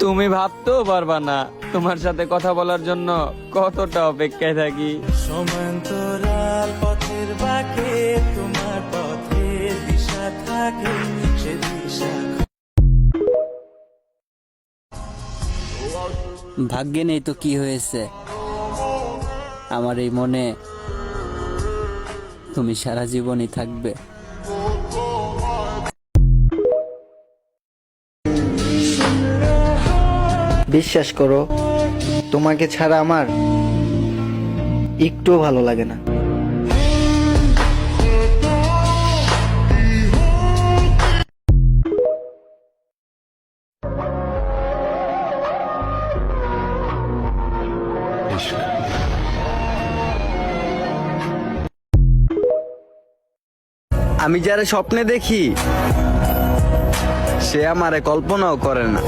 তুমি ভাবতেও পারবা না তোমার সাথে কথা বলার জন্য কতটা অপেক্ষায় থাকি। সমান্তরাল পথের বাঁকে তোমার পথের দিশা থাকে, সে দিশা ভাগ্যে নেই তো কি হয়েছে, আমার এই মনে তুমি সারা জীবনই থাকবে। বিশ্বাস করো, তোমাকে ছাড়া আমার একটুও ভালো লাগে না। আমি যারা স্বপ্নে দেখি সে আমারে কল্পনাও করে না।